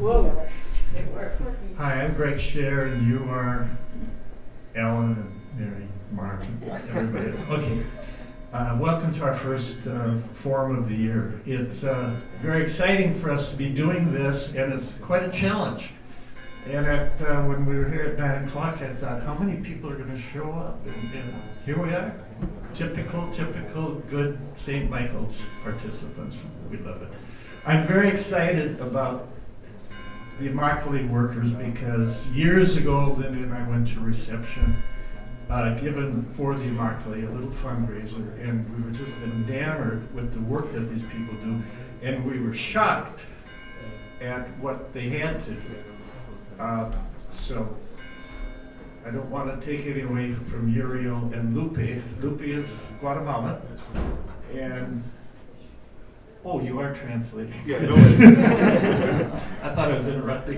Whoa. Hi, I'm Greg Scher, and you are Alan and Mary, Mark, and everybody. Okay. Welcome to our first forum of the year. It's very exciting for us to be doing this, and it's quite a challenge. And when we were here at 9 o'clock, I thought, how many people are going to show up? And here we are. Typical, good St. Michael's participants. We love it. I'm very excited about the Immokalee workers because years ago, Linda and I went to reception given for the Immokalee, a little fundraiser, and we were just enamored with the work that these people do, and we were shocked at what they had to do. So I don't want to take any away from Uriel and Lupe. Lupe is Guatemala, and oh, you are translating. Yeah, no. I thought I was interrupting.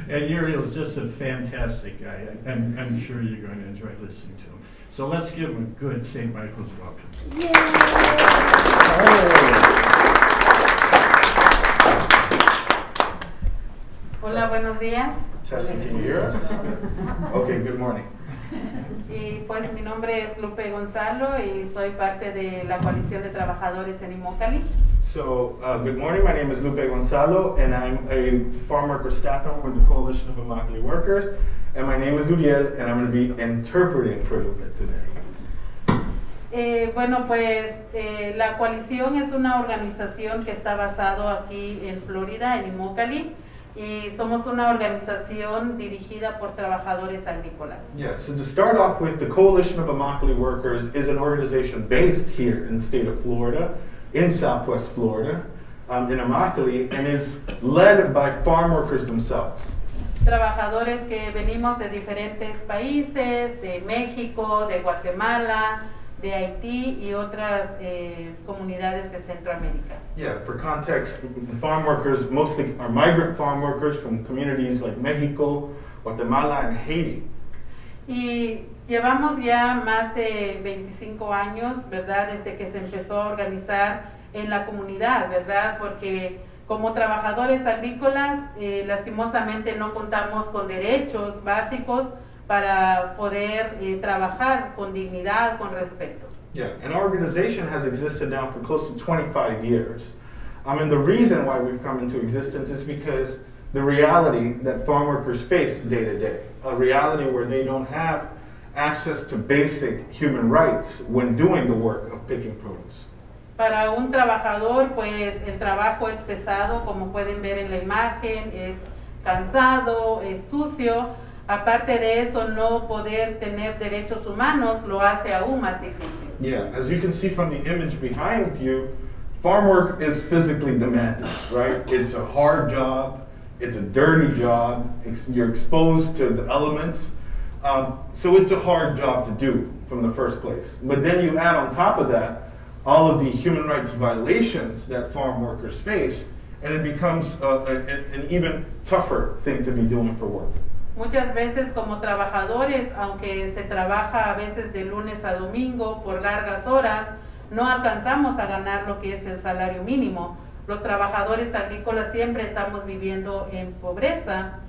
And Uriel is just a fantastic guy. I'm sure you're going to enjoy listening to him. So let's give him a good St. Michael's welcome. Yay! Hola, buenos días. Testing, can you hear us? Okay, good morning. Y pues mi nombre es Lupe Gonzalo y soy parte de la coalición de trabajadores en Immokalee. So, good morning. My name is Lupe Gonzalo, and I'm a farm worker staff member with the Coalition of Immokalee Workers. And my name is Uriel, and I'm going to be interpreting for Lupe today. Bueno, pues la coalición es una organización que está basado aquí en Florida, en Immokalee, y somos una organización dirigida por trabajadores agrícolas. Yeah, so to start off with, the Coalition of Immokalee Workers is an organization based here in the state of Florida, in Southwest Florida, in Immokalee, and is led by farm workers themselves. Trabajadores que venimos de diferentes países, de México, de Guatemala, de Haití y otras comunidades de Centroamérica. Yeah, for context, the farm workers mostly are migrant farm workers from communities like Mexico, Guatemala, and Haiti. Y llevamos ya más de 25 años, ¿verdad? Desde que se empezó a organizar en la comunidad, ¿verdad? Porque como trabajadores agrícolas, lastimosamente no contamos con derechos básicos para poder trabajar con dignidad, con respeto. Yeah, and our organization has existed now for close to 25 years. And the reason why we've come into existence is because the reality that farm workers face day to day, a reality where they don't have access to basic human rights when doing the work of picking produce. Para un trabajador, pues el trabajo es pesado, como pueden ver en la imagen, es cansado, es sucio. Aparte de eso, no poder tener derechos humanos lo hace aún más difícil. Yeah, as you can see from the image behind you, farm work is physically demanding, right? It's a hard job, it's a dirty job, you're exposed to the elements, so it's a hard job to do from the first place. But then you add on top of that all of the human rights violations that farm workers face, and it becomes an even tougher thing to be doing for work. Muchas veces como trabajadores, aunque se trabaja a veces de lunes a domingo por largas horas, no alcanzamos a ganar lo que es el salario mínimo. Los trabajadores agrícolas siempre estamos viviendo en pobreza.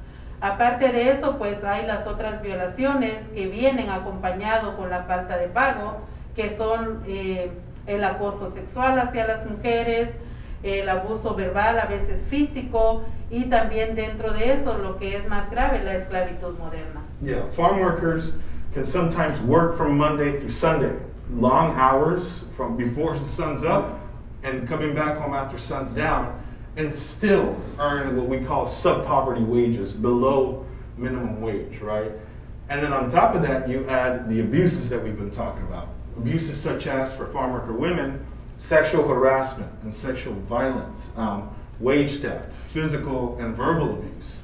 Aparte de eso, pues hay las otras violaciones que vienen acompañado con la falta de pago, que son el acoso sexual hacia las mujeres, el abuso verbal, a veces físico, y también dentro de eso lo que es más grave, la esclavitud moderna. Yeah, farm workers can sometimes work from Monday through Sunday, long hours from before the sun's up and coming back home after sun's down, and still earn what we call sub-poverty wages, below minimum wage, right? And then on top of that, you add the abuses that we've been talking about. Abuses such as, for farm worker women, sexual harassment and sexual violence, wage theft, physical and verbal abuse.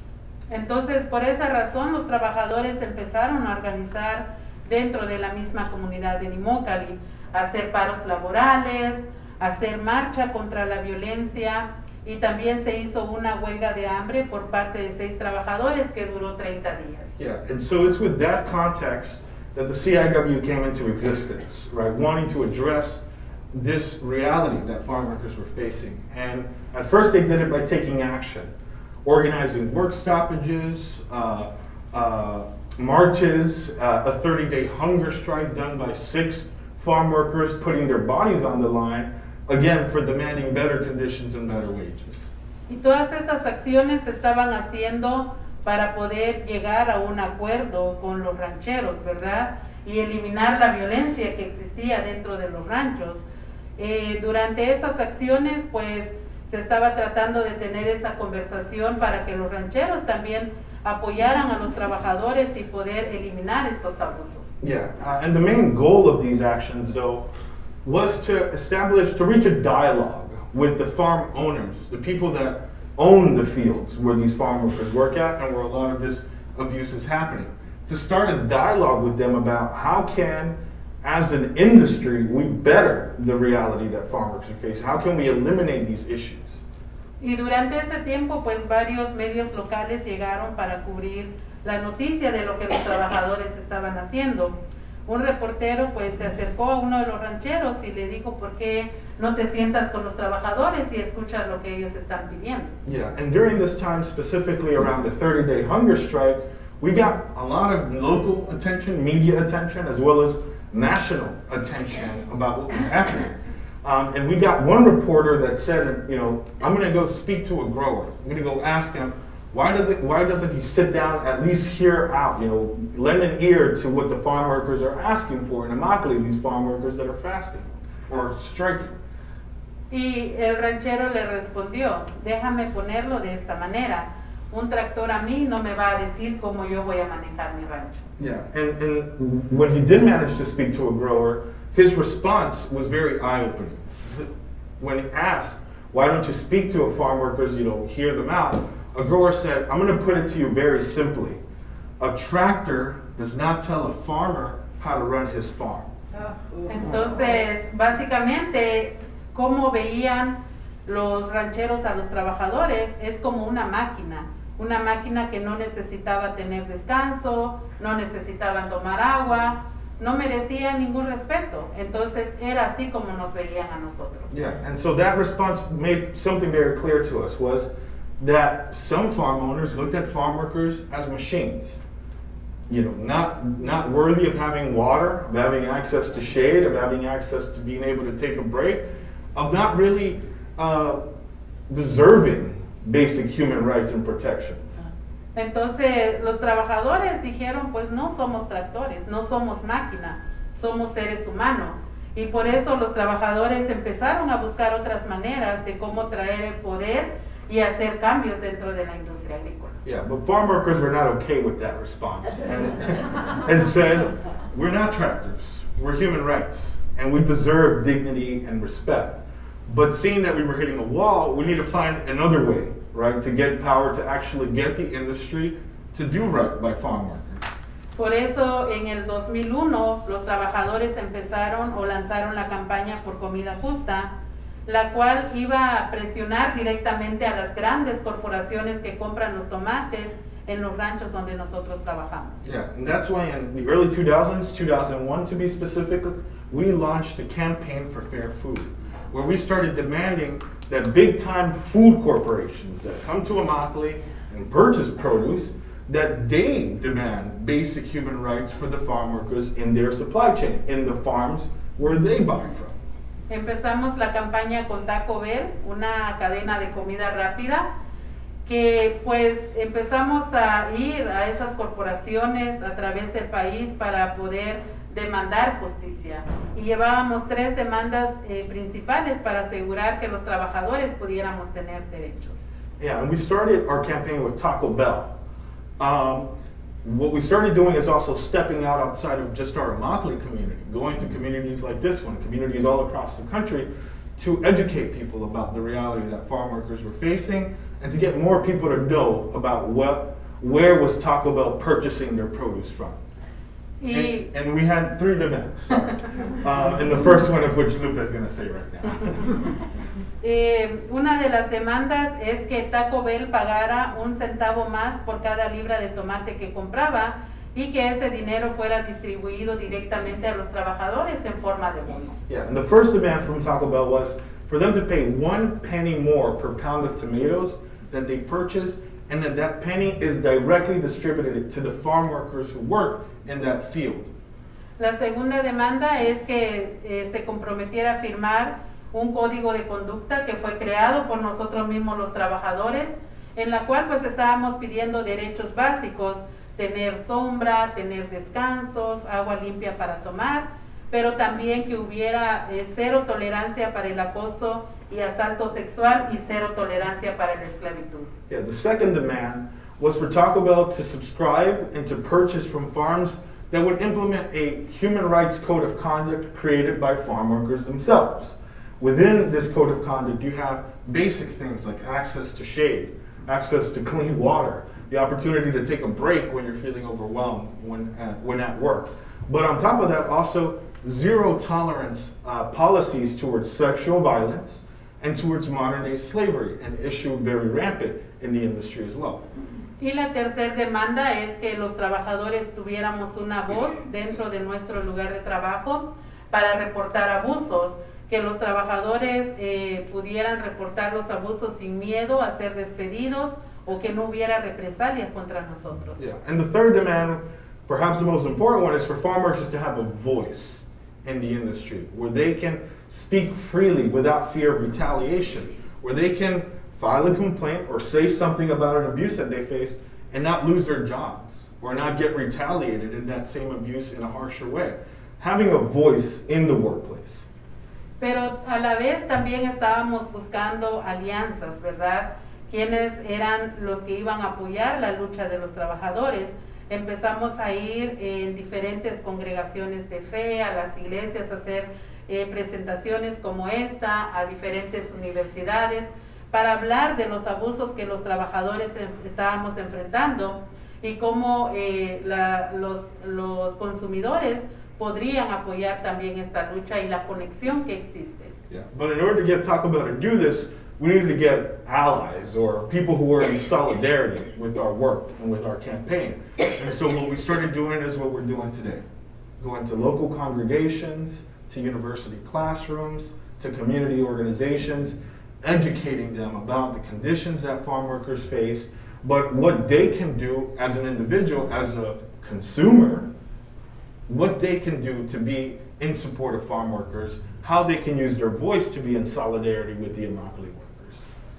Entonces, por esa razón, los trabajadores empezaron a organizar dentro de la misma comunidad de Immokalee, a hacer paros laborales, a hacer marcha contra la violencia, y también se hizo una huelga de hambre por parte de 6 trabajadores que duró 30 días. Yeah, and so it's with that context that the CIW came into existence, right? Wanting to address this reality that farm workers were facing. And at first they did it by taking action. organizing work stoppages, marches, a 30-day hunger strike done by 6 farm workers putting their bodies on the line, again, for demanding better conditions and better wages. Y todas estas acciones se estaban haciendo para poder llegar a un acuerdo con los rancheros, ¿verdad? Y eliminar la violencia que existía dentro de los ranchos. Durante esas acciones, pues, se estaba tratando de tener esa conversación para que los rancheros también apoyaran a los trabajadores y poder eliminar estos abusos. Yeah, and the main goal of these actions, though, was to reach a dialogue with the farm owners, the people that own the fields where these farm workers work at and where a lot of this abuse is happening. To start a dialogue with them about how can, as an industry, we better the reality that farm workers face. How can we eliminate these issues? Y durante ese tiempo, pues varios medios locales llegaron para cubrir la noticia de lo que los trabajadores estaban haciendo. Un reportero pues se acercó a uno de los rancheros y le dijo, ¿por qué no te sientas con los trabajadores y escuchas lo que ellos están pidiendo? Yeah, and during this time, specifically around the 30-day hunger strike, we got a lot of local attention, media attention, as well as national attention about what was happening. And we got one reporter that said, you know, I'm going to go speak to a grower. I'm going to go ask him, why doesn't he sit down, at least hear out, you know, lend an ear to what the farm workers are asking for in Immokalee, these farm workers that are fasting or striking? Y el ranchero le respondió, déjame ponerlo de esta manera. Un tractor a mí no me va a decir cómo yo voy a manejar mi rancho. Yeah, and when he did manage to speak to a grower, his response was very eye-opening. When he asked, why don't you speak to a farm workers, you know, hear them out, a grower said, I'm going to put it to you very simply. A tractor does not tell a farmer how to run his farm. Entonces, básicamente, cómo veían los rancheros a los trabajadores es como una máquina que no necesitaba tener descanso, no necesitaban tomar agua, no merecía ningún respeto. Entonces era así como nos veían a nosotros. Yeah, and so that response made something very clear to us, was that some farm owners looked at farm workers as machines. You know, not worthy of having water, of having access to shade, of having access to being able to take a break, of not really deserving basic human rights and protections. Entonces los trabajadores dijeron, pues no somos tractores, no somos máquina, somos seres humanos. Y por eso los trabajadores empezaron a buscar otras maneras de cómo traer el poder y hacer cambios dentro de la industria agrícola. Yeah, but farm workers were not okay with that response and said, we're not tractors, we're human rights, and we deserve dignity and respect. But seeing that we were hitting a wall, we need to find another way, right, to get power to actually get the industry to do right by farm workers. Por eso en el 2001 los trabajadores empezaron o lanzaron la campaña por comida justa, la cual iba a presionar directamente a las grandes corporaciones que compran los tomates en los ranchos donde nosotros trabajamos. Yeah, and that's why in the early 2000s, 2001 to be specific, we launched a campaign for fair food, where we started demanding that big-time food corporations that come to Immokalee and purchase produce, that they demand basic human rights for the farm workers in their supply chain, in the farms where they buy from. Empezamos la campaña con Taco Bell, una cadena de comida rápida, que pues empezamos a ir a esas corporaciones a través del país para poder demandar justicia. Y llevábamos 3 demandas principales para asegurar que los trabajadores pudiéramos tener derechos. Yeah, and we started our campaign with Taco Bell. What we started doing is also stepping out outside of just our Immokalee community, going to communities like this one, communities all across the country, to educate people about the reality that farm workers were facing, and to get more people to know about where was Taco Bell purchasing their produce from. And we had 3 demands, and the first one of which Lupe is going to say right now. Una de las demandas es que Taco Bell pagara 1 centavo más por cada libra de tomate que compraba y que ese dinero fuera distribuido directamente a los trabajadores en forma de bono. Yeah, and the first demand from Taco Bell was for them to pay 1 penny more per pound of tomatoes that they purchased and then that penny is directly distributed to the farm workers who work in that field. La segunda demanda es que se comprometiera a firmar un código de conducta que fue creado por nosotros mismos los trabajadores, en la cual pues estábamos pidiendo derechos básicos, tener sombra, tener descansos, agua limpia para tomar, pero también que hubiera cero tolerancia para el acoso y asalto sexual y cero tolerancia para la esclavitud. Yeah, the second demand was for Taco Bell to subscribe and to purchase from farms that would implement a human rights code of conduct created by farm workers themselves. Within this code of conduct, you have basic things like access to shade, access to clean water, the opportunity to take a break when you're feeling overwhelmed when at work. But on top of that, also zero tolerance policies towards sexual violence and towards modern day slavery, an issue very rampant in the industry as well. Y la tercera demanda es que los trabajadores tuviéramos una voz dentro de nuestro lugar de trabajo para reportar abusos, que los trabajadores pudieran reportar los abusos sin miedo a ser despedidos o que no hubiera represalias contra nosotros. Yeah, and the third demand, perhaps the most important one, is for farm workers to have a voice in the industry where they can speak freely without fear of retaliation, where they can file a complaint or say something about an abuse that they face and not lose their jobs or not get retaliated in that same abuse in a harsher way. Having a voice in the workplace. Pero a la vez también estábamos buscando alianzas, ¿verdad? Quienes eran los que iban a apoyar la lucha de los trabajadores. Empezamos a ir en diferentes congregaciones de fe, a las iglesias, a hacer presentaciones como esta, a diferentes universidades, para hablar de los abusos que los trabajadores estábamos enfrentando y cómo los consumidores podrían apoyar también esta lucha y la conexión que existe. Yeah. But in order to get Taco Bell to do this, we needed to get allies or people who were in solidarity with our work and with our campaign. And so what we started doing is what we're doing today. Going to local congregations, to university classrooms, to community organizations, educating them about the conditions that farm workers face, but what they can do as an individual, as a consumer, what they can do to be in support of farm workers, how they can use their voice to be in solidarity with the Immokalee workers.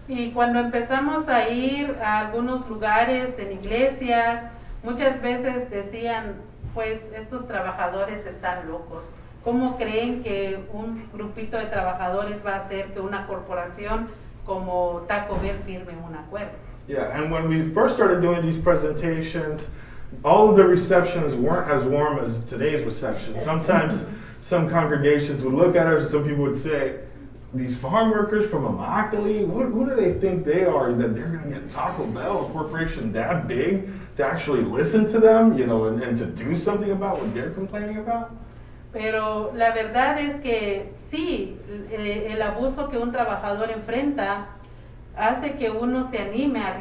Y cuando empezamos a ir a algunos lugares, en iglesias, muchas veces decían, pues estos trabajadores están locos. ¿Cómo creen que un grupito de trabajadores va a hacer que una corporación como Taco Bell firme un acuerdo? Yeah, and when we first started doing these presentations, all of the receptions weren't as warm as today's reception. Sometimes some congregations would look at us and some people would say, these farm workers from Immokalee, who do they think they are that they're going to get Taco Bell, a corporation that big, to actually listen to them, you know, and to do something about what they're complaining about? Pero la verdad es que sí, el abuso que un trabajador enfrenta hace que uno se anime a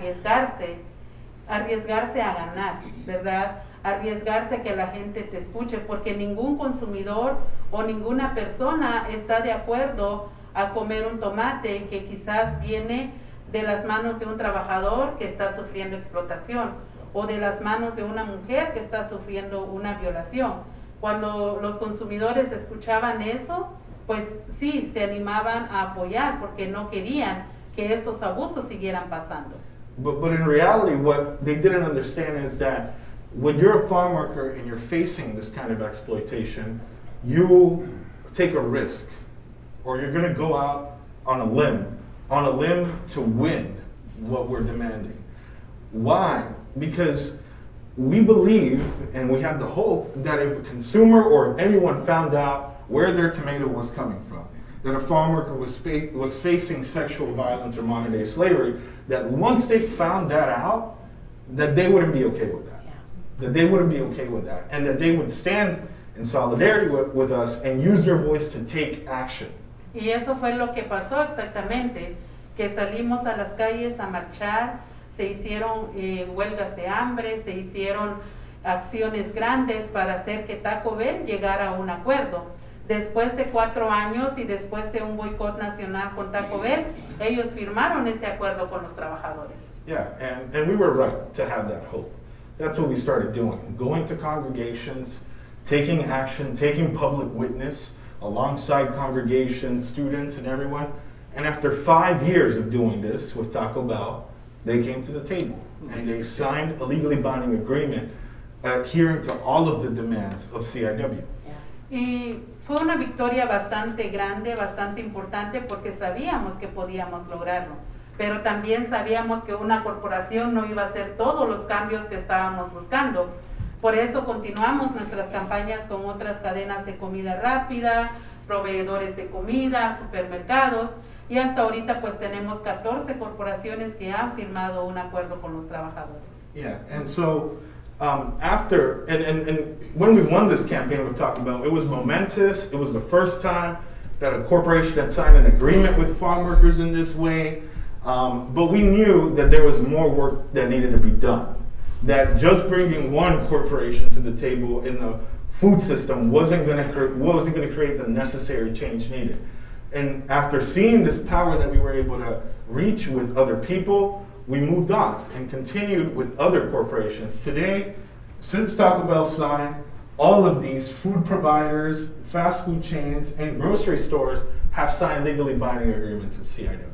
arriesgarse a ganar, ¿verdad? Arriesgarse a que la gente te escuche, porque ningún consumidor o ninguna persona está de acuerdo a comer un tomate que quizás viene de las manos de un trabajador que está sufriendo explotación o de las manos de una mujer que está sufriendo una violación. Cuando los consumidores escuchaban eso, pues sí, se animaban a apoyar porque no querían que estos abusos siguieran pasando. But in reality, what they didn't understand is that when you're a farm worker and you're facing this kind of exploitation, you take a risk, or you're going to go out on a limb to win what we're demanding. Why? Because we believe and we have the hope that if a consumer or anyone found out where their tomato was coming from, that a farm worker was facing sexual violence or modern day slavery, that once they found that out, that they wouldn't be okay with that. That they wouldn't be okay with that. And that they would stand in solidarity with us and use their voice to take action. Y eso fue lo que pasó exactamente, que salimos a las calles a marchar, se hicieron huelgas de hambre, se hicieron acciones grandes para hacer que Taco Bell llegara a un acuerdo. Después de 4 años y después de un boicot nacional con Taco Bell, ellos firmaron ese acuerdo con los trabajadores. Yeah, and we were right to have that hope. That's what we started doing, going to congregations, taking action, taking public witness alongside congregations, students, and everyone. And after 5 years of doing this with Taco Bell, they came to the table and they signed a legally binding agreement adhering to all of the demands of CIW. Y fue una victoria bastante grande, bastante importante, porque sabíamos que podíamos lograrlo. Pero también sabíamos que una corporación no iba a hacer todos los cambios que estábamos buscando. Por eso continuamos nuestras campañas con otras cadenas de comida rápida, proveedores de comida, supermercados, y hasta ahorita pues tenemos 14 corporaciones que han firmado un acuerdo con los trabajadores. Yeah, and so after, and when we won this campaign with Taco Bell, it was momentous. It was the first time that a corporation had signed an agreement with farm workers in this way. But we knew that there was more work that needed to be done. That just bringing one corporation to the table in the food system wasn't going to create the necessary change needed. And after seeing this power that we were able to reach with other people, we moved on and continued with other corporations. Today, since Taco Bell signed, all of these food providers, fast food chains, and grocery stores have signed legally binding agreements with CIW.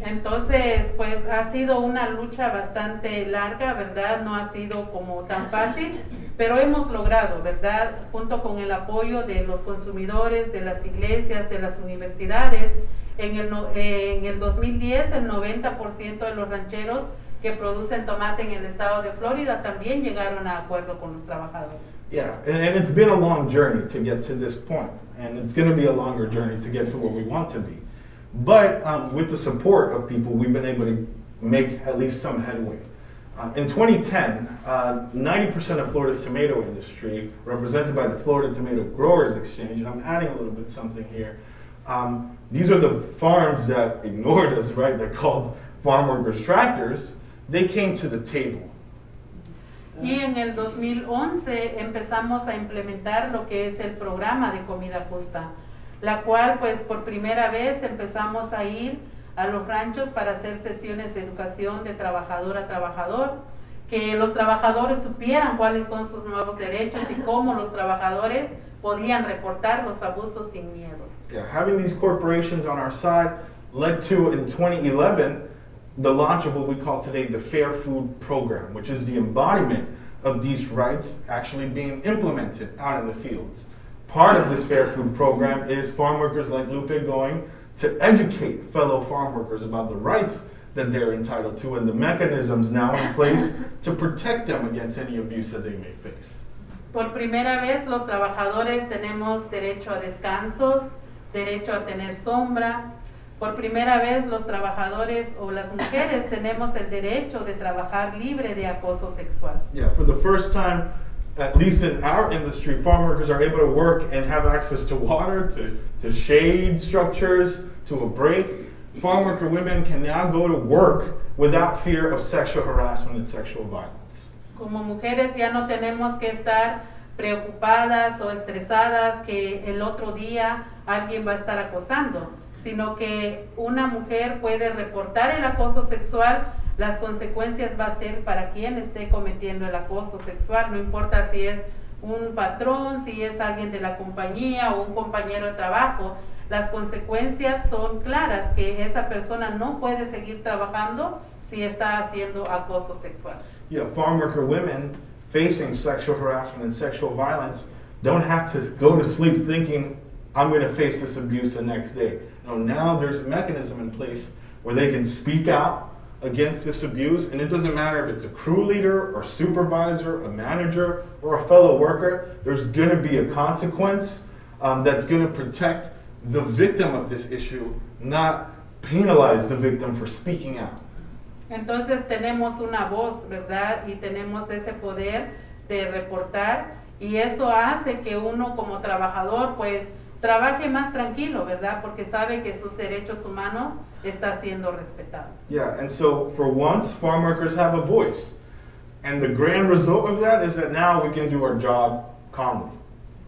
Entonces, pues ha sido una lucha bastante larga, ¿verdad? No ha sido como tan fácil, pero hemos logrado, ¿verdad? Junto con el apoyo de los consumidores, de las iglesias, de las universidades. En el 2010, el 90% de los rancheros que producen tomate en el estado de Florida también llegaron a acuerdo con los trabajadores. Yeah, and it's been a long journey to get to this point, and it's going to be a longer journey to get to where we want to be. But with the support of people, we've been able to make at least some headway. In 2010, 90% of Florida's tomato industry, represented by the Florida Tomato Growers Exchange, and I'm adding a little bit something here, these are the farms that ignored us, right, that called farm workers tractors. They came to the table. Y en el 2011 empezamos a implementar lo que es el programa de comida justa, la cual pues por primera vez empezamos a ir a los ranchos para hacer sesiones de educación de trabajador a trabajador, que los trabajadores supieran cuáles son sus nuevos derechos y cómo los trabajadores podían reportar los abusos sin miedo. Yeah, having these corporations on our side led to, in 2011, the launch of what we call today the Fair Food Program, which is the embodiment of these rights actually being implemented out in the fields. Part of this Fair Food Program is farm workers like Lupe going to educate fellow farm workers about the rights that they're entitled to and the mechanisms now in place to protect them against any abuse that they may face. Por primera vez los trabajadores tenemos derecho a descansos, derecho a tener sombra. Por primera vez los trabajadores o las mujeres tenemos el derecho de trabajar libre de acoso sexual. Yeah, for the first time, at least in our industry, farm workers are able to work and have access to water, to shade structures, to a break. Farm worker women can now go to work without fear of sexual harassment and sexual violence. Como mujeres ya no tenemos que estar preocupadas o estresadas que el otro día alguien va a estar acosando, sino que una mujer puede reportar el acoso sexual. Las consecuencias va a ser para quien esté cometiendo el acoso sexual, no importa si es un patrón, si es alguien de la compañía o un compañero de trabajo. Las consecuencias son claras, que esa persona no puede seguir trabajando si está haciendo acoso sexual. Yeah, farm worker women facing sexual harassment and sexual violence don't have to go to sleep thinking, I'm going to face this abuse the next day. No, now there's a mechanism in place where they can speak out against this abuse, and it doesn't matter if it's a crew leader or supervisor, a manager, or a fellow worker, there's going to be a consequence that's going to protect the victim of this issue, not penalize the victim for speaking out. Entonces tenemos una voz, ¿verdad? Y tenemos ese poder de reportar, y eso hace que uno como trabajador pues trabaje más tranquilo, ¿verdad? Porque sabe que sus derechos humanos está siendo respetado. Yeah, and so for once, farm workers have a voice. And the grand result of that is that now we can do our job calmly.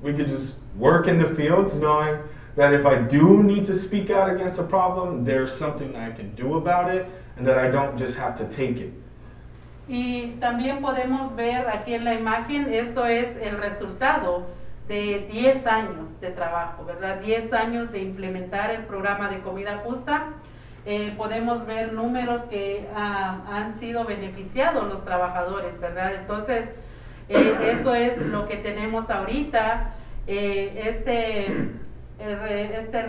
We could just work in the fields knowing that if I do need to speak out against a problem, there's something I can do about it, and that I don't just have to take it. Y también podemos ver aquí en la imagen, esto es el resultado de 10 años de trabajo, ¿verdad? 10 años de implementar el programa de comida justa. Podemos ver números que han sido beneficiados los trabajadores, ¿verdad? Entonces, eso es lo que tenemos ahorita. Este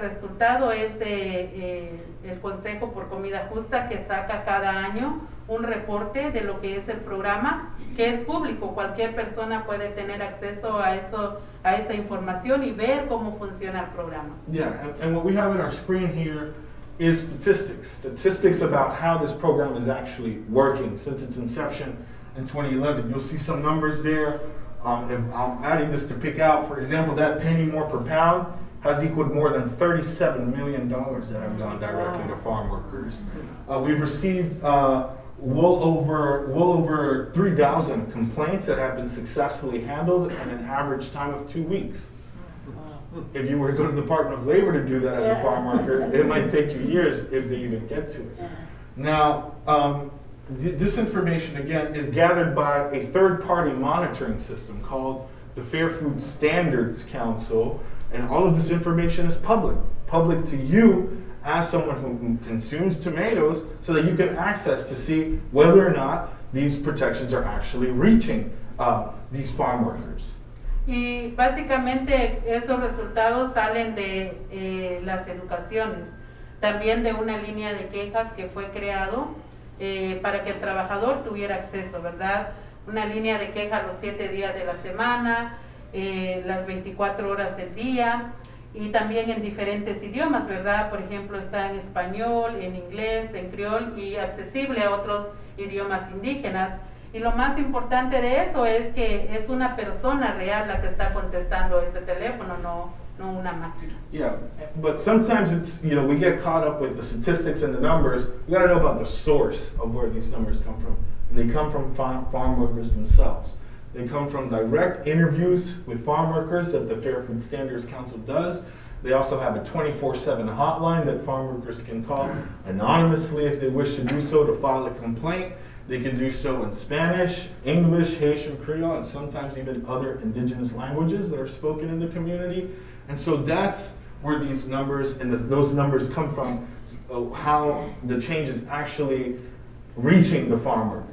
resultado es el Consejo por Comida Justa, que saca cada año un reporte de lo que es el programa, que es público. Cualquier persona puede tener acceso a esa información y ver cómo funciona el programa. Yeah, and what we have in our screen here is statistics about how this program is actually working since its inception in 2011. You'll see some numbers there. If I'm adding this to pick out, for example, that penny more per pound has equaled more than $37 million that have gone directly to farm workers. We've received well over 3,000 complaints that have been successfully handled in an average time of 2 weeks. If you were to go to the Department of Labor to do that as a farm worker, it might take you years if they even get to it. Now, this information, again, is gathered by a third-party monitoring system called the Fair Food Standards Council, and all of this information is public to you as someone who consumes tomatoes, so that you can access to see whether or not these protections are actually reaching these farm workers. Y básicamente esos resultados salen de las educaciones, también de una línea de quejas que fue creado para que el trabajador tuviera acceso, ¿verdad? Una línea de quejas los 7 días de la semana, las 24 horas del día, y también en diferentes idiomas, ¿verdad? Por ejemplo, está en español, en inglés, en criol y accesible a otros idiomas indígenas. Y lo más importante de eso es que es una persona real la que está contestando ese teléfono, no una máquina. Yeah, but sometimes it's, we get caught up with the statistics and the numbers. We gotta know about the source of where these numbers come from. And they come from farm workers themselves. They come from direct interviews with farm workers that the Fair Food Standards Council does. They also have a 24/7 hotline that farm workers can call anonymously if they wish to do so to file a complaint. They can do so in Spanish, English, Haitian Creole, and sometimes even other indigenous languages that are spoken in the community. And so that's where these numbers and those numbers come from, how the change is actually reaching the farm workers.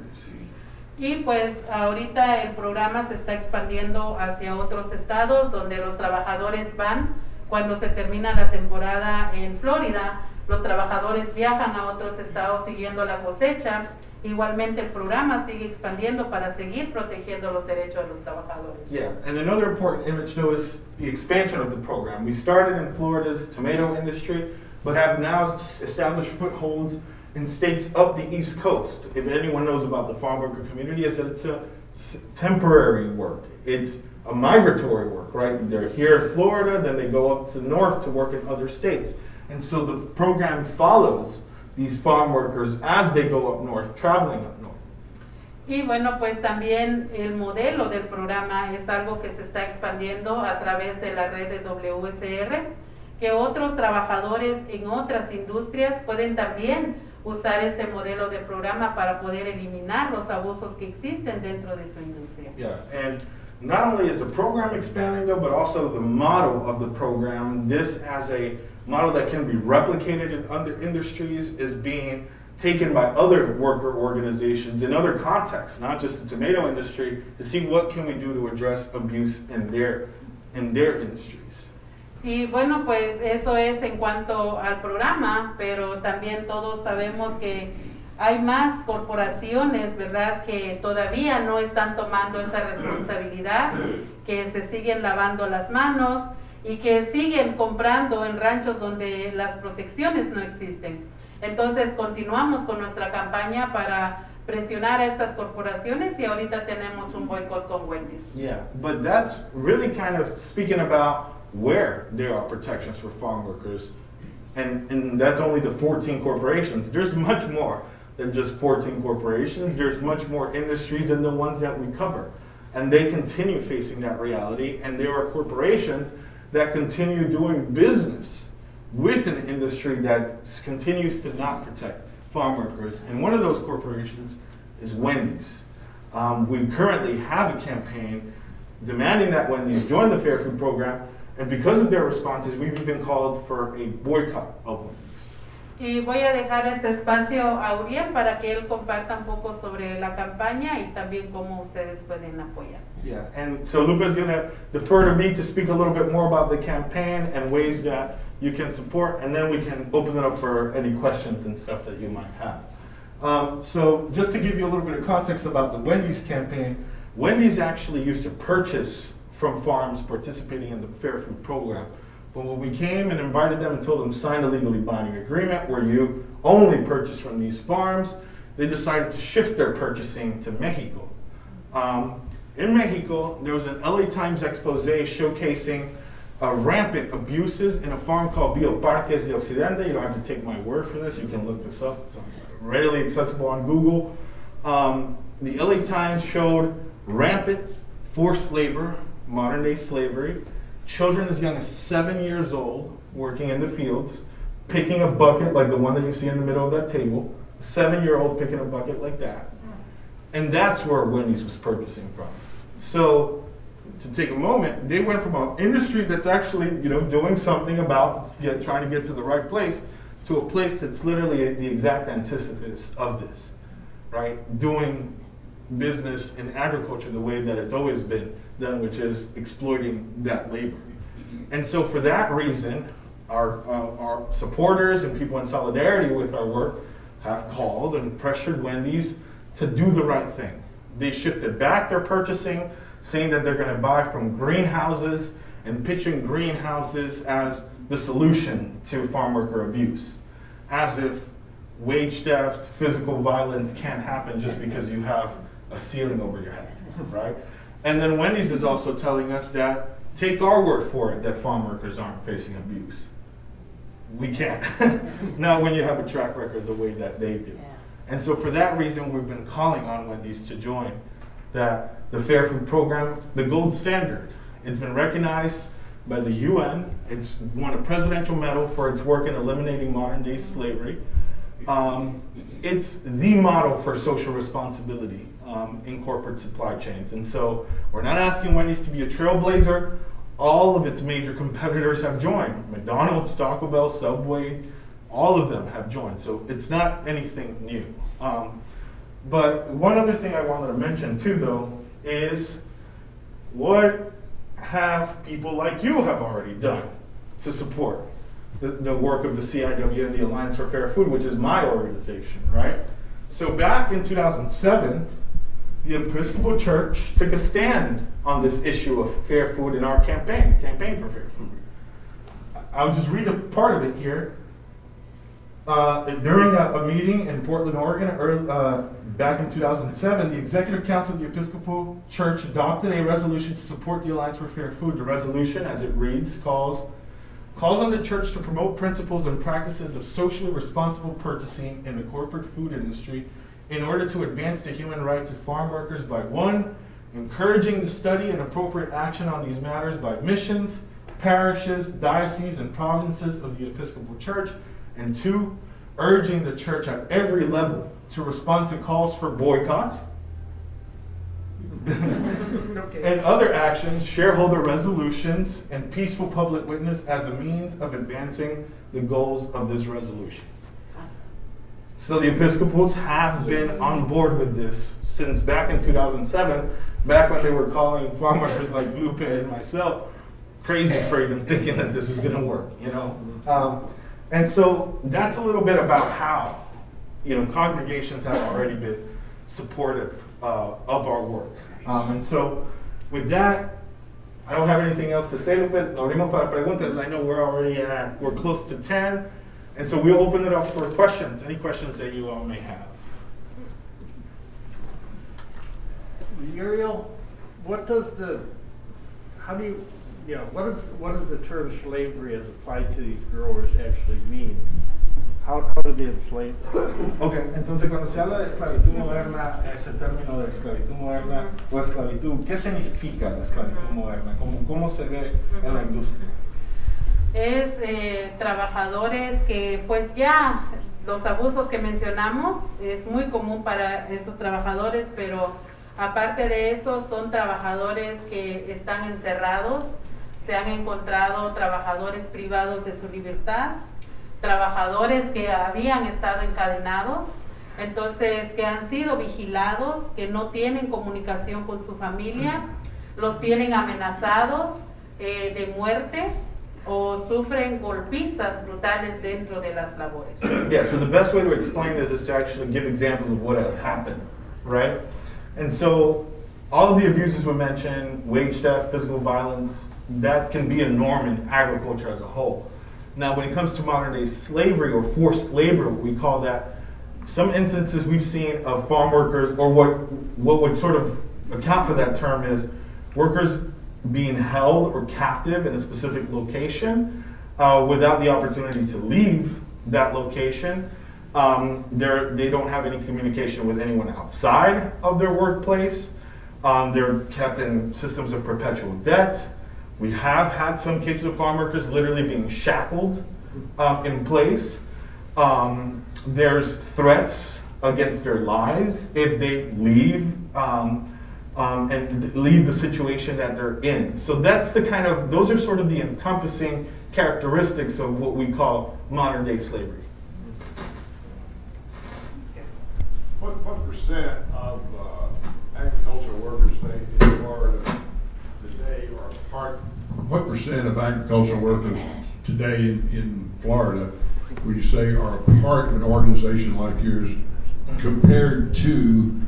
Y pues ahorita el programa se está expandiendo hacia otros estados donde los trabajadores van. Cuando se termina la temporada en Florida, los trabajadores viajan a otros estados siguiendo la cosecha. Igualmente el programa sigue expandiendo para seguir protegiendo los derechos de los trabajadores. Yeah, and another important image though is the expansion of the program. We started in Florida's tomato industry, but have now established footholds in states up the East Coast. If anyone knows about the farm worker community, is that it's a temporary work. It's a migratory work, right? They're here in Florida, then they go up to the north to work in other states. And so the program follows these farm workers as they go up north, traveling up north. Y bueno, pues también el modelo del programa es algo que se está expandiendo a través de la red de WSR, que otros trabajadores en otras industrias pueden también usar este modelo de programa para poder eliminar los abusos que existen dentro de su industria. Yeah, and not only is the program expanding though, but also the model of the program, this as a model that can be replicated in other industries, is being taken by other worker organizations in other contexts, not just the tomato industry, to see what can we do to address abuse in their industries. Y bueno, pues eso es en cuanto al programa, pero también todos sabemos que hay más corporaciones, ¿verdad?, que todavía no están tomando esa responsabilidad, que se siguen lavando las manos y que siguen comprando en ranchos donde las protecciones no existen. Entonces continuamos con nuestra campaña para presionar a estas corporaciones y ahorita tenemos un boicot con Wendy's. Yeah, but that's really kind of speaking about where there are protections for farm workers, and that's only the 14 corporations. There's much more than just 14 corporations. There's much more industries than the ones that we cover, and they continue facing that reality, and there are corporations that continue doing business with an industry that continues to not protect farm workers, and one of those corporations is Wendy's. We currently have a campaign demanding that Wendy's join the Fair Food Program, and because of their responses, we've even called for a boycott of Wendy's. Y voy a dejar este espacio a Uriel para que él comparta un poco sobre la campaña y también cómo ustedes pueden apoyar. Yeah, and so Lupa's going to defer to me to speak a little bit more about the campaign and ways that you can support, and then we can open it up for any questions and stuff that you might have. So just to give you a little bit of context about the Wendy's campaign, Wendy's actually used to purchase from farms participating in the Fair Food Program. But when we came and invited them and told them sign a legally binding agreement where you only purchase from these farms, they decided to shift their purchasing to Mexico. In Mexico, there was an LA Times expose showcasing rampant abuses in a farm called Bioparques de Occidente. You don't have to take my word for this. You can look this up. It's readily accessible on Google. The LA Times showed rampant forced labor, modern day slavery, children as young as 7 years old working in the fields, picking a bucket like the one that you see in the middle of that table, a 7-year-old picking a bucket like that. And that's where Wendy's was purchasing from. So to take a moment, they went from an industry that's actually, doing something about trying to get to the right place to a place that's literally the exact antithesis of this, right? Doing business in agriculture the way that it's always been done, which is exploiting that labor. And so for that reason, our supporters and people in solidarity with our work have called and pressured Wendy's to do the right thing. They shifted back their purchasing, saying that they're going to buy from greenhouses and pitching greenhouses as the solution to farm worker abuse, as if wage theft, physical violence can't happen just because you have a ceiling over your head, right? And then Wendy's is also telling us that take our word for it that farm workers aren't facing abuse. We can't. Not when you have a track record the way that they do. And so for that reason, we've been calling on Wendy's to join that the Fair Food Program, the gold standard. It's been recognized by the UN. It's won a presidential medal for its work in eliminating modern day slavery. It's the model for social responsibility in corporate supply chains. And so we're not asking Wendy's to be a trailblazer. All of its major competitors have joined. McDonald's, Taco Bell, Subway, all of them have joined. So it's not anything new. But one other thing I wanted to mention too, though, is what have people like you have already done to support the work of the CIW and the Alliance for Fair Food, which is my organization, right? So back in 2007, the Episcopal Church took a stand on this issue of fair food in our campaign for fair food. I'll just read a part of it here. During a meeting in Portland, Oregon, back in 2007, the Executive Council of the Episcopal Church adopted a resolution to support the Alliance for Fair Food. The resolution, as it reads, calls on the church to promote principles and practices of socially responsible purchasing in the corporate food industry in order to advance the human rights of farm workers by 1, encouraging the study and appropriate action on these matters by missions, parishes, dioceses, and provinces of the Episcopal Church, and 2, urging the church at every level to respond to calls for boycotts and other actions, shareholder resolutions, and peaceful public witness as a means of advancing the goals of this resolution. So the Episcopals have been on board with this since back in 2007, back when they were calling farm workers like Lupe and myself crazy for even thinking that this was going to work, And so that's a little bit about how, congregations have already been supportive of our work. And so with that, I don't have anything else to say. Lo abrimos para preguntas. I know we're close to 10. And so we'll open it up for questions, any questions that you all may have. Uriel, what does the term slavery as applied to these growers actually mean? How do they enslave them? Ok, entonces cuando se habla de esclavitud moderna, ese término de esclavitud moderna o esclavitud, ¿qué significa la esclavitud moderna? ¿Cómo se ve en la industria? Es trabajadores que pues ya los abusos que mencionamos es muy común para esos trabajadores, pero aparte de eso son trabajadores que están encerrados, se han encontrado trabajadores privados de su libertad, trabajadores que habían estado encadenados, entonces que han sido vigilados, que no tienen comunicación con su familia, los tienen amenazados de muerte o sufren golpizas brutales dentro de las labores. Yeah, so the best way to explain this is to actually give examples of what has happened, right? And so all of the abuses we mentioned, wage theft, physical violence, that can be a norm in agriculture as a whole. Now, when it comes to modern day slavery or forced labor, we call that some instances we've seen of farm workers, or what would sort of account for that term is workers being held or captive in a specific location without the opportunity to leave that location. They don't have any communication with anyone outside of their workplace. They're kept in systems of perpetual debt. We have had some cases of farm workers literally being shackled in place. There's threats against their lives if they leave and leave the situation that they're in. So that's those are sort of the encompassing characteristics of what we call modern day slavery. What percent of agricultural workers, say, in Florida today are part? What percent of agricultural workers today in Florida would you say are a part of an organization like yours compared to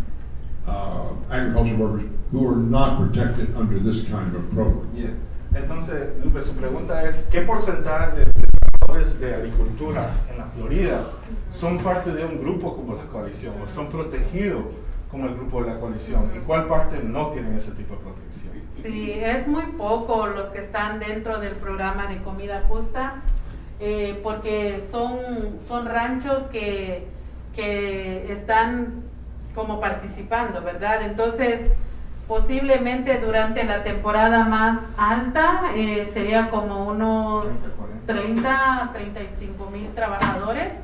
agricultural workers who are not protected under this kind of a program? Yeah. Entonces, Lupe, su pregunta es, ¿qué porcentaje de trabajadores de agricultura en la Florida son parte de un grupo como la coalición o son protegidos como el grupo de la coalición? ¿Y cuál parte no tienen ese tipo de protección? Sí, es muy poco los que están dentro del programa de comida justa, porque son ranchos que están como participando, ¿verdad? Entonces, posiblemente durante la temporada más alta sería como unos 30, 35 mil trabajadores,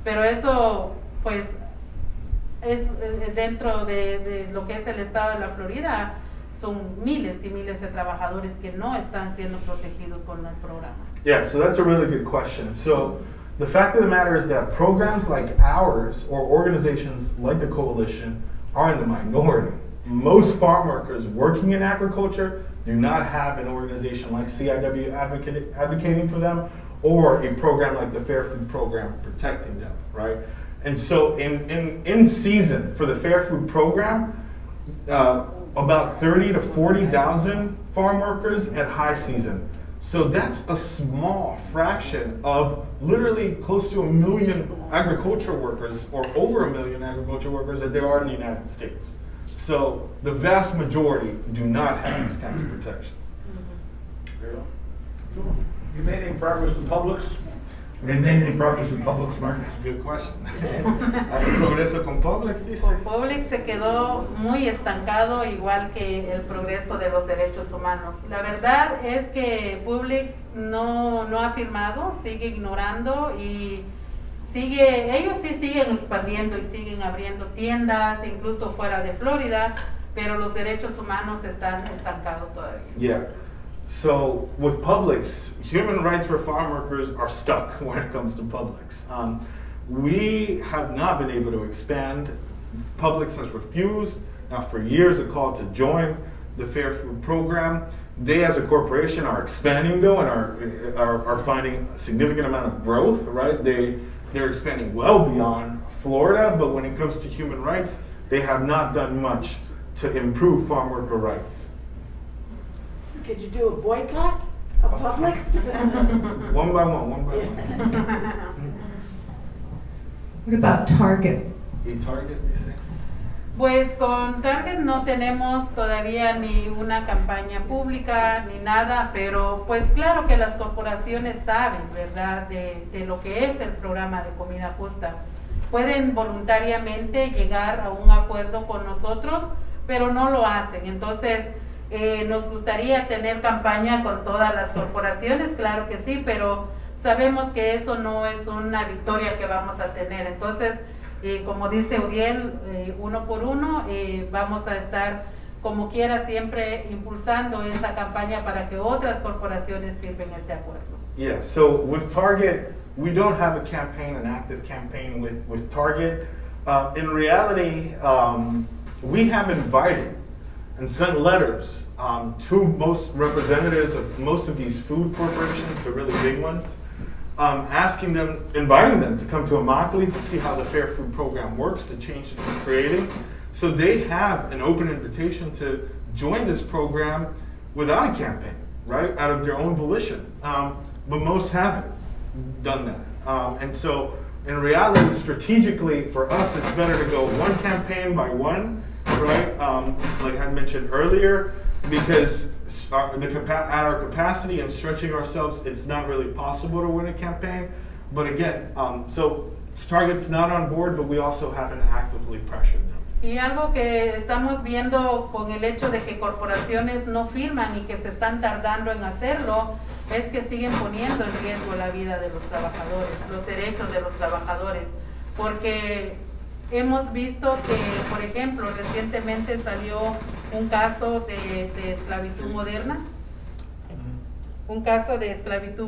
pero eso pues es dentro de lo que es el estado de la Florida, son miles y miles de trabajadores que no están siendo protegidos con el programa. Yeah, so that's a really good question. So the fact of the matter is that programs like ours or organizations like the Coalition are in the minority. Most farm workers working in agriculture do not have an organization like CIW advocating for them or a program like the Fair Food Program protecting them, right? And so in season for the Fair Food Program, about 30 to 40,000 farm workers at high season. So that's a small fraction of literally close to 1 million agriculture workers or over 1 million agriculture workers that there are in the United States. So the vast majority do not have these kinds of protections. You made any progress with Publix? Mark? Good question. ¿Hay progreso con Publix, dice? Con Publix se quedó muy estancado, igual que el progreso de los derechos humanos. La verdad es que Publix no ha firmado, sigue ignorando y ellos sí siguen expandiendo y siguen abriendo tiendas, incluso fuera de Florida, pero los derechos humanos están estancados todavía. Yeah. So with Publix, human rights for farm workers are stuck when it comes to Publix. We have not been able to expand. Publix has refused now for years a call to join the Fair Food Program. They as a corporation are expanding though and are finding a significant amount of growth, right? They're expanding well beyond Florida, but when it comes to human rights, they have not done much to improve farm worker rights. Could you do a boycott of Publix? One by one. What about Target? Y Target, dice. Pues con Target no tenemos todavía ni una campaña pública ni nada, pero pues claro que las corporaciones saben, ¿verdad?, de lo que es el programa de comida justa. Pueden voluntariamente llegar a un acuerdo con nosotros, pero no lo hacen. Entonces, nos gustaría tener campaña con todas las corporaciones, claro que sí, pero sabemos que eso no es una victoria que vamos a tener. Entonces, como dice Uriel, uno por uno, vamos a estar como quiera siempre impulsando esta campaña para que otras corporaciones firmen este acuerdo. Yeah, so with Target, we don't have a campaign, an active campaign with Target. In reality, we have invited and sent letters to most representatives of most of these food corporations, the really big ones, asking them, inviting them to come to Immokalee to see how the Fair Food Program works, the changes we're creating. So they have an open invitation to join this program without a campaign, right, out of their own volition. But most haven't done that. And so in reality, strategically for us, it's better to go one campaign by one, right? Like I mentioned earlier, because at our capacity and stretching ourselves, it's not really possible to win a campaign. But again, so Target's not on board, but we also haven't actively pressured them. Y algo que estamos viendo con el hecho de que corporaciones no firman y que se están tardando en hacerlo, es que siguen poniendo en riesgo la vida de los trabajadores, los derechos de los trabajadores, porque hemos visto que, por ejemplo, recientemente salió un caso de esclavitud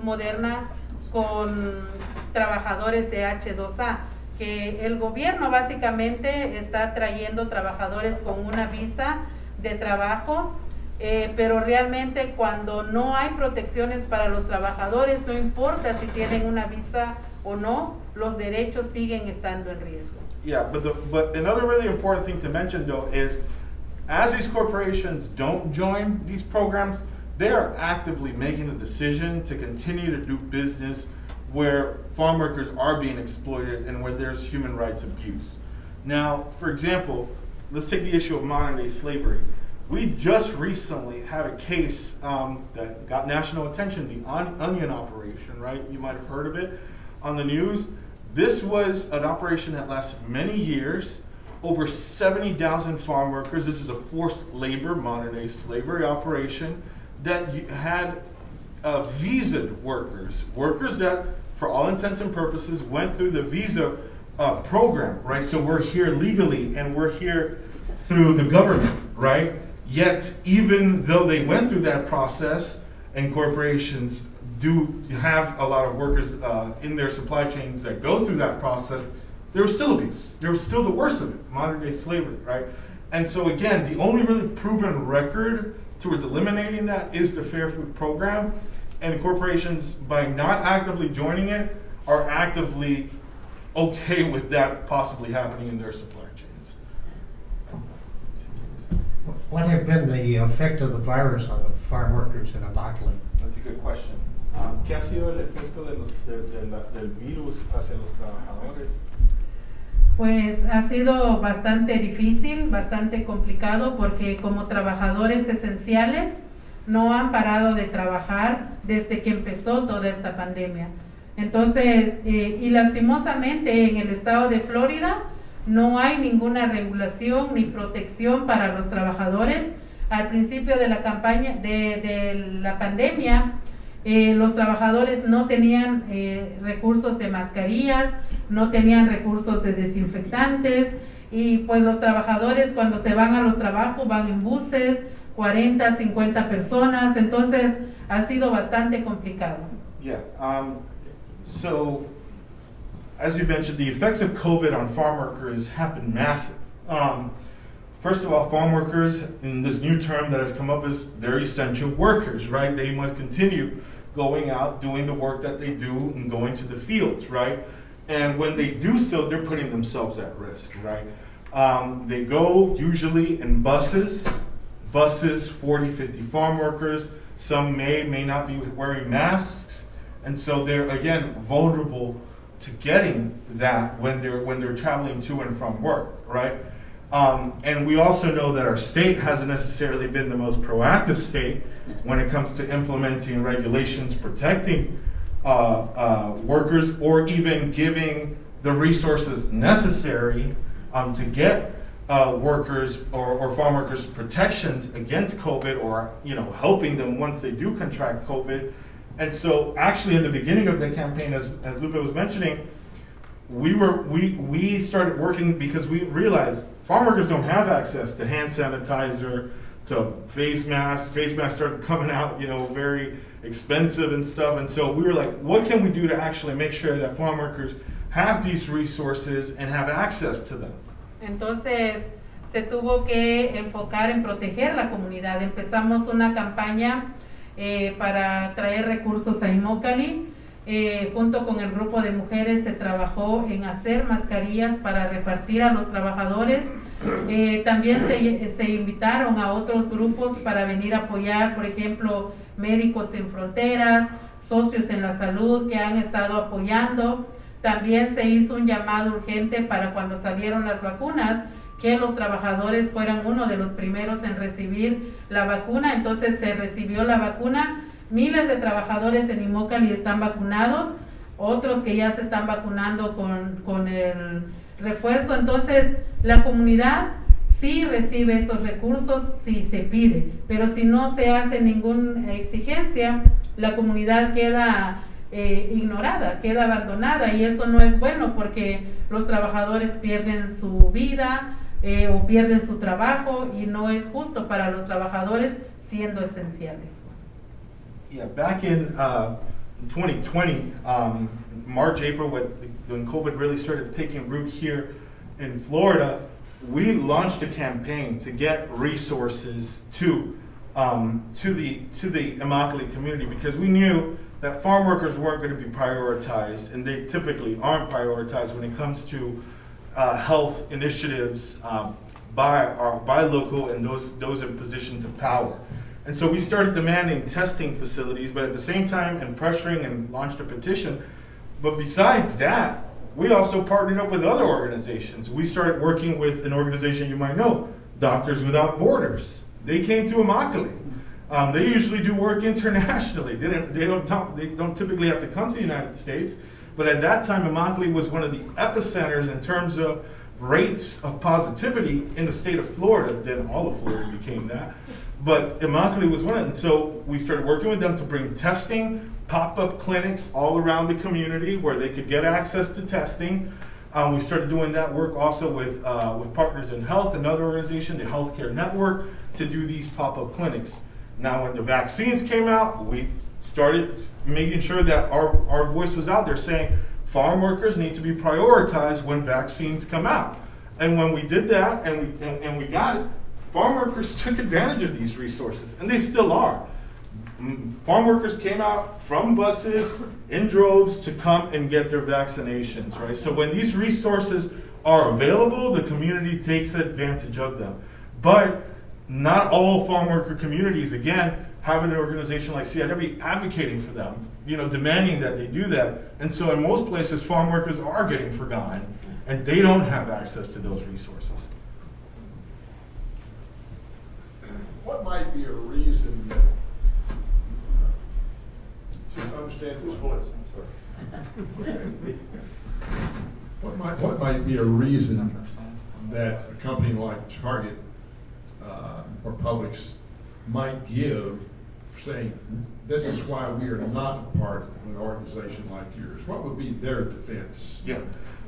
moderna, con trabajadores de H2A, que el gobierno básicamente está trayendo trabajadores con una visa de trabajo, pero realmente cuando no hay protecciones para los trabajadores, no importa si tienen una visa o no, los derechos siguen estando en riesgo. Yeah, but another really important thing to mention though is, as these corporations don't join these programs, they are actively making a decision to continue to do business where farm workers are being exploited and where there's human rights abuse. Now, for example, let's take the issue of modern day slavery. We just recently had a case that got national attention, the Onion operation, right? You might have heard of it on the news. This was an operation that lasted many years, over 70,000 farm workers. This is a forced labor, modern day slavery operation that had visaed workers that, for all intents and purposes, went through the visa program, right? So we're here legally and we're here through the government, right? Yet, even though they went through that process, and corporations do have a lot of workers in their supply chains that go through that process, there was still abuse. There was still the worst of it, modern day slavery, right? And so again, the only really proven record towards eliminating that is the Fair Food Program. And corporations, by not actively joining it, are actively okay with that possibly happening in their supply chains. What have been the effect of the virus on the farm workers in Immokalee? That's a good question. ¿Qué ha sido el efecto del virus hacia los trabajadores? Pues ha sido bastante difícil, bastante complicado, porque como trabajadores esenciales no han parado de trabajar desde que empezó toda esta pandemia. Entonces, y lastimosamente en el estado de Florida no hay ninguna regulación ni protección para los trabajadores. Al principio de la campaña de la pandemia, los trabajadores no tenían recursos de mascarillas, no tenían recursos de desinfectantes, y pues los trabajadores cuando se van a los trabajos van en buses, 40, 50 personas, entonces ha sido bastante complicado. Yeah, so as you mentioned, the effects of COVID on farm workers have been massive. First of all, farm workers in this new term that has come up is they're essential workers, right? They must continue going out, doing the work that they do and going to the fields, right? And when they do so, they're putting themselves at risk, right? They go usually in buses, 40, 50 farm workers. Some may not be wearing masks. And so they're, again, vulnerable to getting that when they're traveling to and from work, right? And we also know that our state hasn't necessarily been the most proactive state when it comes to implementing regulations protecting workers, or even giving the resources necessary to get workers or farm workers protections against COVID, or helping them once they do contract COVID. And so actually in the beginning of the campaign, as Lupe was mentioning, we started working because we realized farm workers don't have access to hand sanitizer, to face masks. Face masks started coming out, very expensive and stuff. And so we were like, what can we do to actually make sure that farm workers have these resources and have access to them? Entonces se tuvo que enfocar en proteger la comunidad. Empezamos una campaña para traer recursos a Immokalee. Junto con el grupo de mujeres se trabajó en hacer mascarillas para repartir a los trabajadores. También se invitaron a otros grupos para venir a apoyar, por ejemplo, Médicos Sin Fronteras, Socios en la Salud que han estado apoyando. También se hizo un llamado urgente para cuando salieron las vacunas, que los trabajadores fueran uno de los primeros en recibir la vacuna. Entonces se recibió la vacuna. Miles de trabajadores en Immokalee están vacunados, otros que ya se están vacunando con el refuerzo. Entonces, la comunidad sí recibe esos recursos si se pide, pero si no se hace ninguna exigencia, la comunidad queda ignorada, queda abandonada, y eso no es bueno porque los trabajadores pierden su vida o pierden su trabajo, y no es justo para los trabajadores siendo esenciales. Yeah, back in 2020, March, April, when COVID really started taking root here in Florida, we launched a campaign to get resources to the Immokalee community, because we knew that farm workers weren't going to be prioritized, and they typically aren't prioritized when it comes to health initiatives by local and those in positions of power. And so we started demanding testing facilities, but at the same time, and pressuring and launched a petition. But besides that, we also partnered up with other organizations. We started working with an organization you might know, Doctors Without Borders. They came to Immokalee. They usually do work internationally. They don't typically have to come to the United States. But at that time, Immokalee was one of the epicenters in terms of rates of positivity in the state of Florida. Then all of Florida became that. But Immokalee was one of them. And so we started working with them to bring testing, pop-up clinics all around the community where they could get access to testing. We started doing that work also with Partners in Health, another organization, the Healthcare Network, to do these pop-up clinics. Now when the vaccines came out, we started making sure that our voice was out there saying farm workers need to be prioritized when vaccines come out. And when we did that and we got it, farm workers took advantage of these resources, and they still are. Farm workers came out from buses in droves to come and get their vaccinations, right? So when these resources are available, the community takes advantage of them. But not all farm worker communities, again, have an organization like CIW advocating for them, demanding that they do that. And so in most places, farm workers are getting forgotten, and they don't have access to those resources. What might be a reason to understand this voice? I'm sorry. What might be a reason that a company like Target or Publix might give, saying this is why we are not a part of an organization like yours? What would be their defense? Yeah.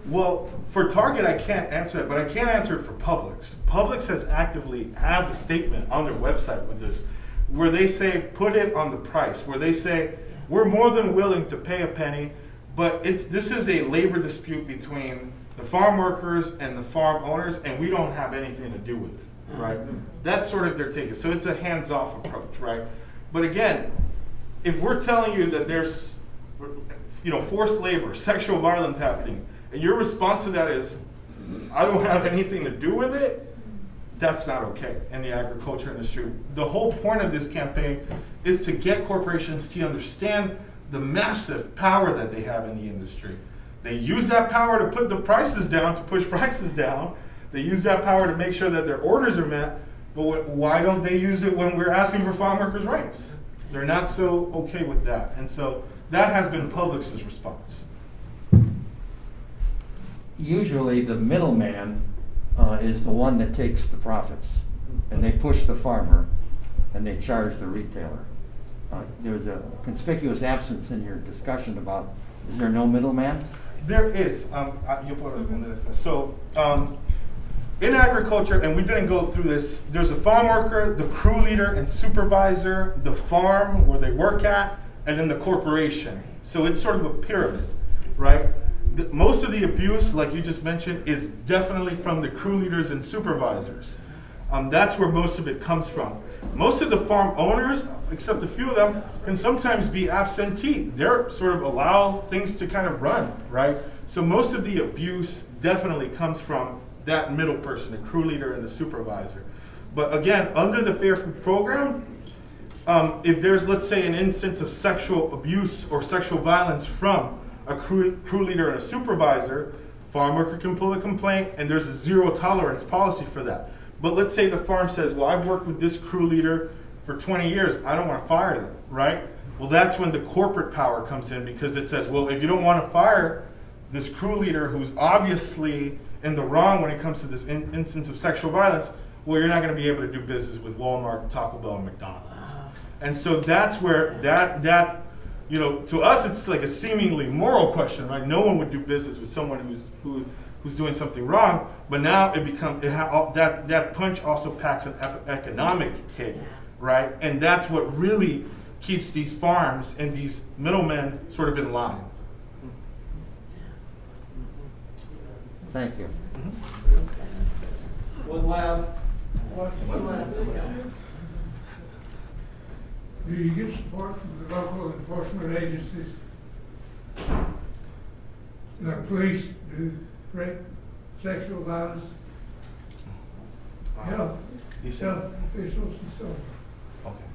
Well, for Target, I can't answer that, but I can answer it for Publix. Publix has a statement on their website with this, where they say, put it on the price, where they say, we're more than willing to pay a penny, but this is a labor dispute between the farm workers and the farm owners, and we don't have anything to do with it, right? That's sort of their take. So it's a hands-off approach, right? But again, if we're telling you that there's, forced labor, sexual violence happening, and your response to that is, I don't have anything to do with it, that's not okay in the agriculture industry. The whole point of this campaign is to get corporations to understand the massive power that they have in the industry. They use that power to put the prices down, to push prices down. They use that power to make sure that their orders are met, but why don't they use it when we're asking for farm workers' rights? They're not so okay with that. And so that has been Publix's response. Usually the middleman is the one that takes the profits, and they push the farmer and they charge the retailer. there was a conspicuous absence in your discussion about, is there no middleman? There is. Yo puedo responder esto. So, in agriculture, and we didn't go through this, there's a farm worker, the crew leader and supervisor, the farm where they work at, and then the corporation. So it's sort of a pyramid, right? Most of the abuse, like you just mentioned, is definitely from the crew leaders and supervisors. That's where most of it comes from. Most of the farm owners, except a few of them, can sometimes be absentee. They're sort of allow things to kind of run, right? So most of the abuse definitely comes from that middle person, the crew leader and the supervisor. But again, under the Fair Food Program, if there's, let's say, an instance of sexual abuse or sexual violence from a crew leader and a supervisor, farm worker can pull a complaint, and there's a zero tolerance policy for that. But let's say the farm says, well, I've worked with this crew leader for 20 years, I don't want to fire them, right? Well, that's when the corporate power comes in, because it says, well, if you don't want to fire this crew leader who's obviously in the wrong when it comes to this instance of sexual violence, well, you're not going to be able to do business with Walmart, Taco Bell, and McDonald's. And so that's where that you know, to us it's like a seemingly moral question, right? No one would do business with someone who's doing something wrong, but now it becomes that punch also packs an economic hit, right? And that's what really keeps these farms and these middlemen sort of in line. Thank you. One last. Do you get support from the local enforcement agencies? Like police, do rape, sexual violence, health officials and so on? Okay.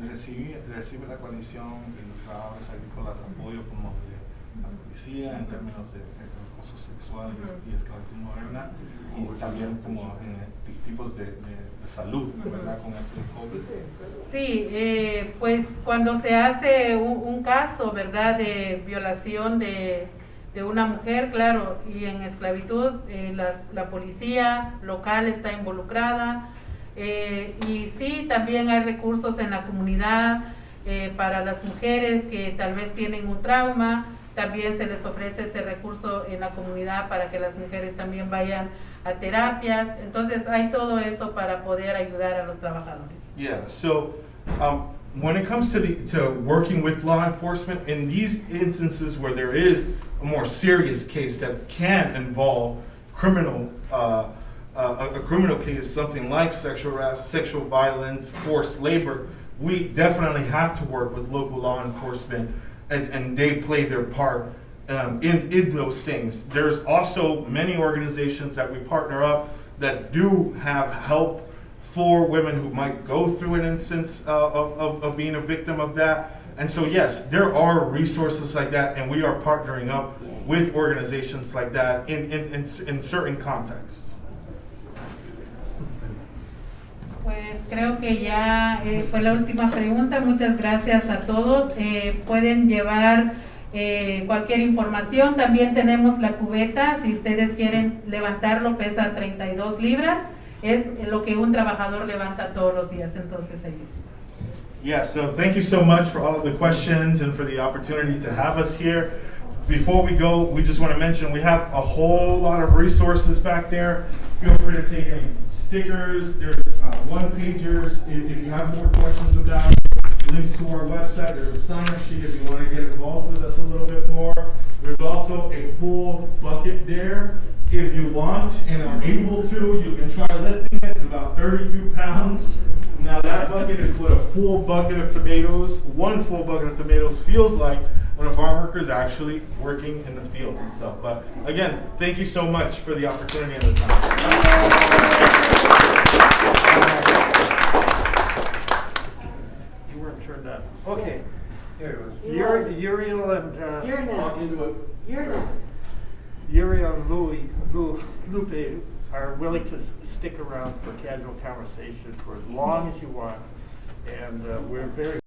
Recibe la coalición y los trabajadores agrícolas apoyo como de la policía en términos de acoso sexual y esclavitud moderna, y también como tipos de salud, ¿verdad? Con eso del COVID. Sí, pues cuando se hace un caso, ¿verdad?, de violación de una mujer, claro, y en esclavitud, la policía local está involucrada, y sí, también hay recursos en la comunidad para las mujeres que tal vez tienen un trauma. También se les ofrece ese recurso en la comunidad para que las mujeres también vayan a terapias. Entonces hay todo eso para poder ayudar a los trabajadores. Yeah, so when it comes to working with law enforcement, in these instances where there is a more serious case that can involve criminal, a criminal case, something like sexual harassment, sexual violence, forced labor, we definitely have to work with local law enforcement, and they play their part in those things. There's also many organizations that we partner up that do have help for women who might go through an instance of being a victim of that. And so yes, there are resources like that, and we are partnering up with organizations like that in certain contexts. Pues creo que ya fue la última pregunta. Muchas gracias a todos. Pueden llevar cualquier información. También tenemos la cubeta. Si ustedes quieren levantarlo, pesa 32 libras. Es lo que un trabajador levanta todos los días. Entonces ahí. Yeah, so thank you so much for all of the questions and for the opportunity to have us here. Before we go, we just want to mention we have a whole lot of resources back there. Feel free to take any stickers. There's one-pagers if you have more questions about links to our website. There's a sign-up sheet if you want to get involved with us a little bit more. There's also a full bucket there. If you want and are able to, you can try lifting it. It's about 32 pounds. Now that bucket is what a full bucket of tomatoes, one full bucket of tomatoes feels like when a farm worker is actually working in the field. So, but again, thank you so much for the opportunity and the time. You weren't turned on. Okay. You're Uriel and You're not. You're not. Uriel and Lupe are willing to stick around for casual conversation for as long as you want, and we're very